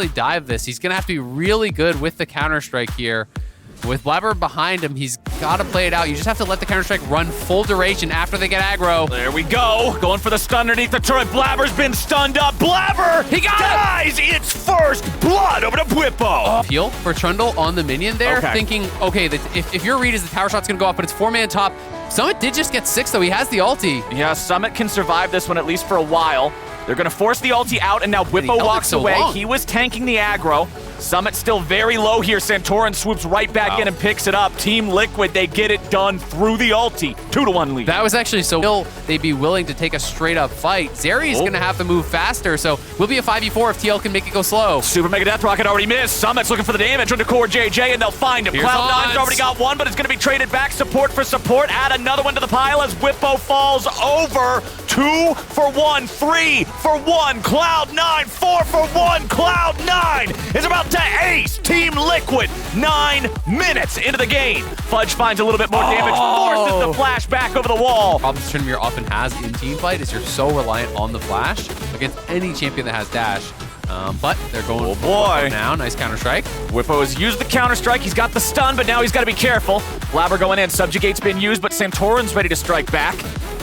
actually dive this. He's going to have to be really good with the Counter-Strike here. With Blabber behind him, he's got to play it out. You just have to let the Counter-Strike run full duration after they get aggro. There we go. Going for the stun underneath the turret. Blabber's been stunned up. Blabber He got dies. It's first blood over to Bwipo. Peel for Trundle on the minion there, Okay. thinking, okay, if your read is the tower shot's going to go off, but it's 4-man top. Summit did just get 6, though. He has the ulti. Yeah, Summit can survive this one at least for a while. They're going to force the ulti out, and now he Bwipo held it walks so away. long. He was tanking the aggro. Summit still very low here. Santorin swoops right back in and picks it up. Team Liquid, they get it done through the ulti. 2-1 lead. That was actually so will they'd be willing to take a straight-up fight. Zeri's going to have to move faster, so will be a 5v4 if TL can make it go slow. Super Mega Death Rocket already missed. Summit's looking for the damage onto Core JJ, and they'll find him. Here's Cloud9's Hans. already got one, but it's going to be traded back. Support for support. Add another one to the pile as Bwipo falls over. 2 for 1, 3 for 1. Cloud9, 4 for 1. Cloud9 is about to ace Team Liquid. 9 minutes into the game. Fudge finds a little bit more damage, forces the flash back over the wall. Problems Tryndamere often has in teamfight is you're so reliant on the flash against any champion that has dash. But they're going boy. now. Nice Counter-Strike. Bwipo has used the Counter-Strike. He's got the stun, but now he's got to be careful. Blabber going in. Subjugate's been used, but Santorin's ready to strike back.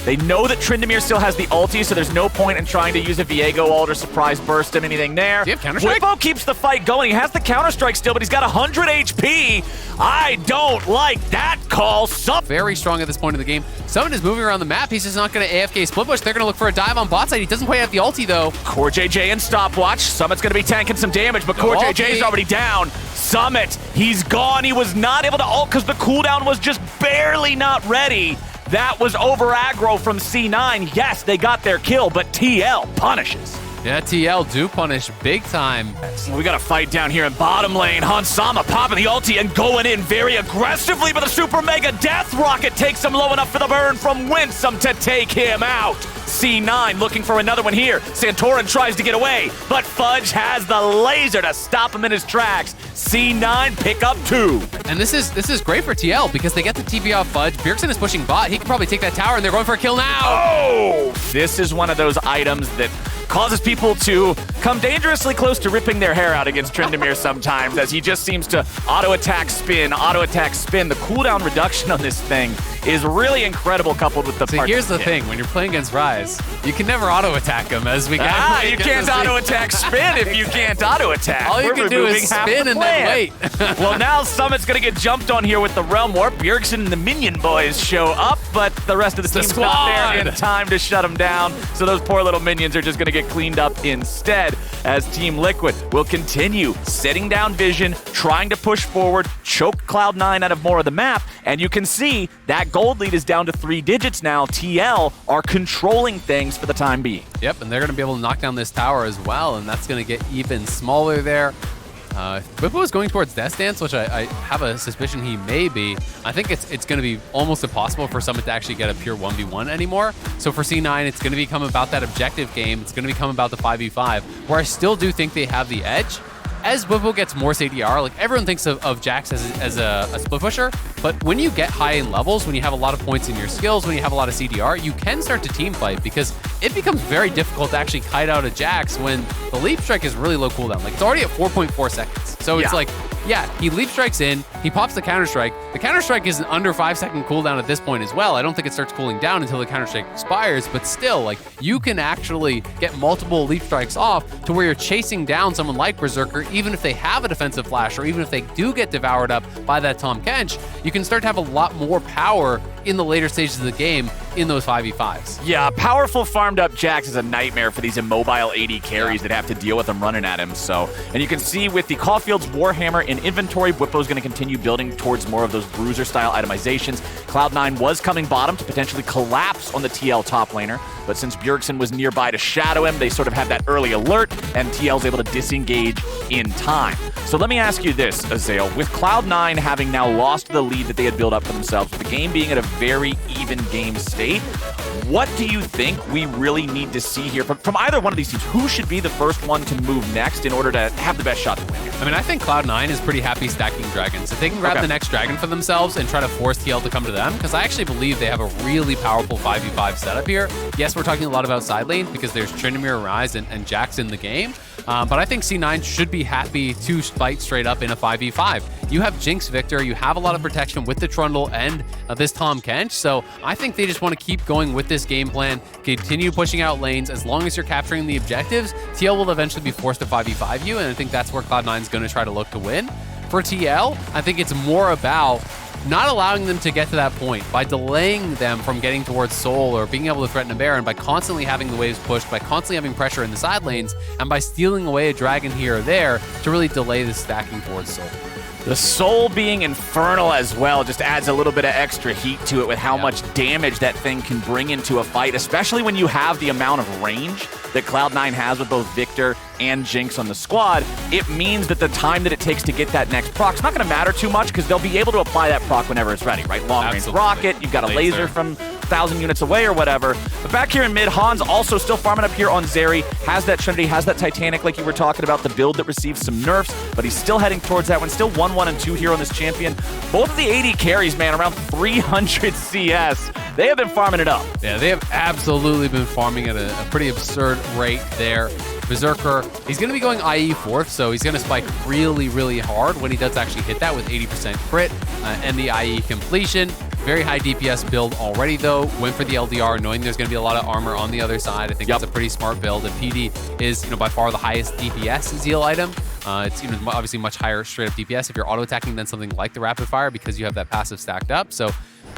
They know that Tryndamere still has the ulti, so there's no point in trying to use a Viego ult or surprise burst him, anything there. Do you have Counter-Strike? Bwipo keeps the fight going. He has the Counter-Strike still, but he's got 100 HP. I don't like that call. Very strong at this point in the game. Summit is moving around the map. He's just not going to AFK split push. They're going to look for a dive on bot side. He doesn't quite have the ulti, though. Core JJ and Stopwatch. Summit's going to be tanking some damage, but Core JJ's already down. Summit, he's gone. He was not able to ult because the cooldown was just barely not ready. That was over aggro from C9. Yes, they got their kill, but TL punishes. Yeah, TL do punish big time. We got a fight down here in bottom lane. Hansama popping the ulti and going in very aggressively, but the Super Mega Death Rocket takes him low enough for the burn from Winsome to take him out. C9 looking for another one here. Santorin tries to get away, but Fudge has the laser to stop him in his tracks. C9 pick up 2. And this is great for TL because they get the TP off Fudge. Bjergsen is pushing bot. He can probably take that tower, and they're going for a kill now. Oh! This is one of those items that causes people to come dangerously close to ripping their hair out against Tryndamere sometimes, as he just seems to auto-attack, spin, auto-attack, spin. The cooldown reduction on this thing is really incredible, coupled with the See, here's the thing. When you're playing against Ryze, you can never auto-attack him, as we got. You can't auto-attack spin if you can't auto-attack. All you can do is spin and then wait. Well, now Summit's going to get jumped on here with the Realm Warp. Bjergsen and the Minion Boys show up, but the rest of the team's not there in time to shut them down. So those poor little minions are just going to get cleaned up instead, as Team Liquid will continue setting down vision, trying to push forward, choke Cloud9 out of more of the map, and you can see that gold lead is down to 3 digits now. TL are controlling things for the time being. Yep, and they're going to be able to knock down this tower as well, and that's going to get even smaller there. Bwipo is going towards Death Dance, which I have a suspicion he may be. I think it's going to be almost impossible for Summit to actually get a pure 1v1 anymore. So for C9, it's going to become about that objective game. It's going to become about the 5v5, where I still do think they have the edge. As Bwipo gets more CDR, like everyone thinks of Jax as a split pusher, but when you get high in levels, when you have a lot of points in your skills, when you have a lot of CDR, you can start to team fight because it becomes very difficult to actually kite out a Jax when the leap strike is really low cooldown. Like it's already at 4.4 seconds. So it's like, yeah, he leap strikes in, he pops the counter strike. The counter strike is an under 5-second cooldown at this point as well. I don't think it starts cooling down until the counter strike expires, but still, like you can actually get multiple leap strikes off to where you're chasing down someone like Berserker, even if they have a defensive flash or even if they do get devoured up by that Tahm Kench, you can start to have a lot more power in the later stages of the game in those 5v5s. Yeah, powerful farmed up Jax is a nightmare for these immobile AD carries that have to deal with him running at him. So, and you can see with the Caulfield's Warhammer in inventory, Bwipo's going to continue building towards more of those bruiser style itemizations. Cloud9 was coming bottom to potentially collapse on the TL top laner, but since Bjergsen was nearby to shadow him, they sort of had that early alert, and TL's able to disengage in time. So let me ask you this, Azael. With Cloud9 having now lost the lead that they had built up for themselves, with the game being at a very even game state, what do you think we really need to see here from either one of these teams? Who should be the first one to move next in order to have the best shot to win here? I mean, I think Cloud9 is pretty happy stacking dragons. If they can grab the next dragon for themselves and try to force TL to come to them, because I actually believe they have a really powerful 5v5 setup here. Yes, we're we're talking a lot about side lane because there's Tryndamere, Ryze, and Jax in the game. But I think C9 should be happy to fight straight up in a 5v5. You have Jinx Victor, you have a lot of protection with the Trundle and this Tahm Kench, so I think they just want to keep going with this game plan, continue pushing out lanes. As long as you're capturing the objectives, TL will eventually be forced to 5v5 you, and I think that's where Cloud9 is going to try to look to win. For TL, I think it's more about not allowing them to get to that point by delaying them from getting towards Soul or being able to threaten a Baron by constantly having the waves pushed, by constantly having pressure in the side lanes, and by stealing away a dragon here or there to really delay the stacking towards Soul. The Soul being infernal as well just adds a little bit of extra heat to it with how much damage that thing can bring into a fight, especially when you have the amount of range that Cloud9 has with both Victor and Jinx on the squad. It means that the time that it takes to get that next proc is not going to matter too much because they'll be able to apply that proc whenever it's ready, right? Long-range rocket, you've got a laser from 1,000 units away or whatever. But back here in mid, Hans also still farming up here on Zeri, has that Trinity, has that Titanic like you were talking about, the build that receives some nerfs, but he's still heading towards that one. Still 1-1 and 2 here on this champion. Both of the AD carries, man, around 300 CS. They have been farming it up. Yeah, they have absolutely been farming at a pretty absurd rate there. Berserker, he's going to be going IE 4th, so he's going to spike really, really hard when he does actually hit that with 80% crit and the IE completion. Very high DPS build already, though. Went for the LDR, knowing there's going to be a lot of armor on the other side. I think that's a pretty smart build. And PD is, by far the highest DPS Zeal item. It's obviously much higher straight up DPS if you're auto attacking than something like the Rapid Fire because you have that passive stacked up. So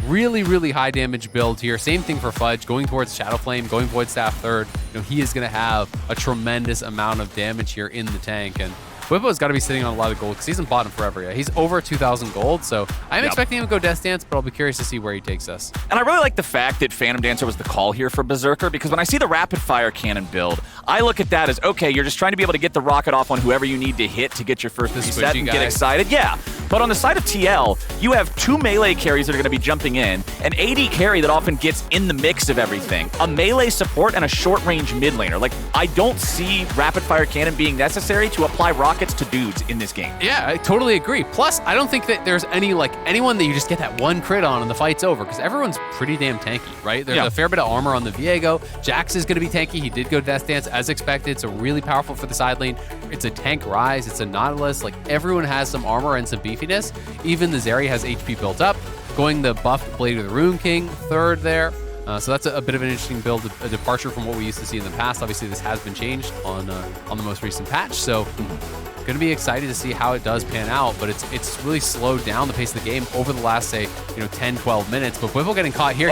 really, really high damage build here. Same thing for Fudge, going towards Shadow Flame, going Void Staff third. He is going to have a tremendous amount of damage here in the tank. And Bwipo's got to be sitting on a lot of gold because he's in bottom forever. Yeah, he's over 2,000 gold, so I'm expecting him to go Death Dance, but I'll be curious to see where he takes us. And I really like the fact that Phantom Dancer was the call here for Berserker because when I see the Rapid Fire Cannon build, I look at that as, okay, you're just trying to be able to get the rocket off on whoever you need to hit to get your first reset and get excited. Yeah, but on the side of TL, you have 2 melee carries that are going to be jumping in, an AD carry that often gets in the mix of everything, a melee support, and a short-range mid laner. Like, I don't see Rapid Fire Cannon being necessary to apply rockets to dudes in this game. Yeah, I totally agree. Plus, I don't think that there's anyone that you just get that one crit on and the fight's over because everyone's pretty damn tanky, right? There's a fair bit of armor on the Viego. Jax is going to be tanky. He did go Death Dance as expected, so really powerful for the side lane. It's a tank Ryze. It's a Nautilus. Like, everyone has some armor and some beefiness. Even the Zeri has HP built up. Going the buffed Blade of the Rune King third there. So that's a bit of an interesting build, a departure from what we used to see in the past. Obviously, this has been changed on the most recent patch, so going to be excited to see how it does pan out, but it's really slowed down the pace of the game over the last, say, 10, 12 minutes. But Bwipo getting caught here.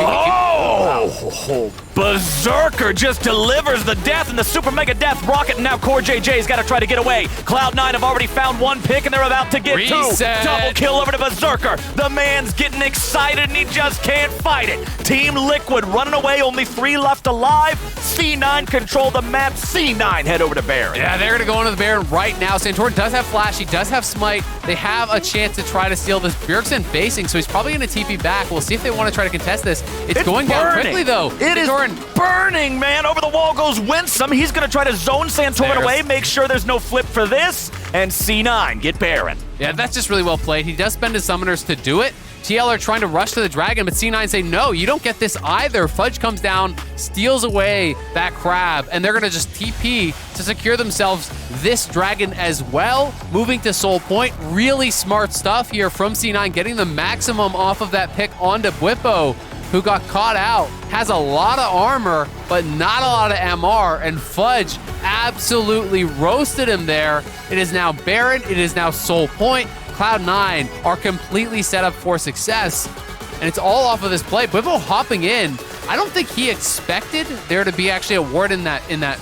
Berserker just delivers the death and the super mega death rocket, and now Core JJ's got to try to get away. Cloud9 have already found one pick, and they're about to get Reset. 2. Double kill over to Berserker. The man's getting excited, and he just can't fight it. Team Liquid running away, only 3 left alive. C9 control the map. C9 head over to Baron. Yeah, they're going to go into the Baron right now. Santorin does have Flash. He does have Smite. They have a chance to try to steal this. Bjergsen basing, so he's probably going to TP back. We'll see if they want to try to contest this. It's going down quickly, though. It is burning, man. Over the wall goes Winsome. He's going to try to zone Santorin away, make sure there's no flip for this, and C9 get Baron. Yeah, that's just really well played. He does spend his summoners to do it. TL are trying to rush to the dragon, but C9 say, no, you don't get this either. Fudge comes down, steals away that crab, and they're going to just TP to secure themselves this dragon as well. Moving to Soul Point. Really smart stuff here from C9, getting the maximum off of that pick onto Bwipo, who got caught out, has a lot of armor, but not a lot of MR, and Fudge absolutely roasted him there. It is now Baron, it is now Soul Point. Cloud9 are completely set up for success, and it's all off of this play. Bwipo hopping in. I don't think he expected there to be actually a ward in that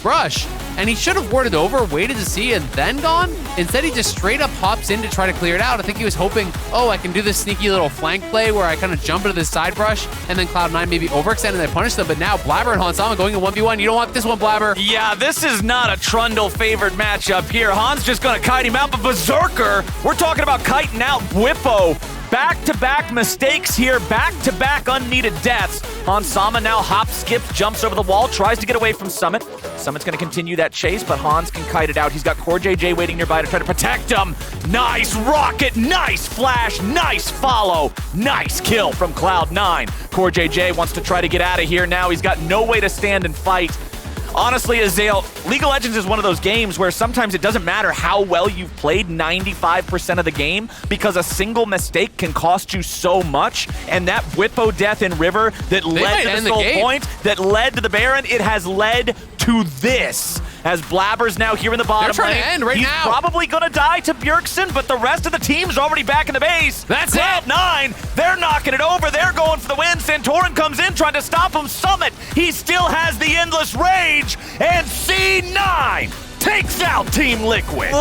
rush, and he should have warded over, waited to see, and then gone. Instead, he just straight up hops in to try to clear it out. I think he was hoping, oh, I can do this sneaky little flank play where I kind of jump into this side brush, and then Cloud9 maybe overextend and they punish them. But now Blabber and Hans Sama going in 1v1. You don't want this one, Blabber. Yeah, this is not a Trundle favored matchup here. Hans just going to kite him out, but Berserker, we're talking about kiting out Bwipo. Back-to-back mistakes here, back-to-back unneeded deaths. Hans Sama now hops, skips, jumps over the wall, tries to get away from Summit. Summit's going to continue that chase, but Hans can kite it out. He's got CoreJJ waiting nearby to try to protect him. Nice rocket, nice flash, nice follow, nice kill from Cloud9. CoreJJ wants to try to get out of here now. He's got no way to stand and fight. Honestly, Azael, League of Legends is one of those games where sometimes it doesn't matter how well you've played 95% of the game because a single mistake can cost you so much. And that Whippo death in River that led to the Soul Point, that led to the Baron, it has led to this. As Blabber's now here in the bottom They're trying lane. to end right He's now. probably going to die to Bjergsen, but the rest of the team's already back in the base. That's it. Cloud9, they're knocking it over. They're going for the win. Santorin comes in trying to stop him. Summit, he still has the Endless Rage. And C9 takes out Team Liquid.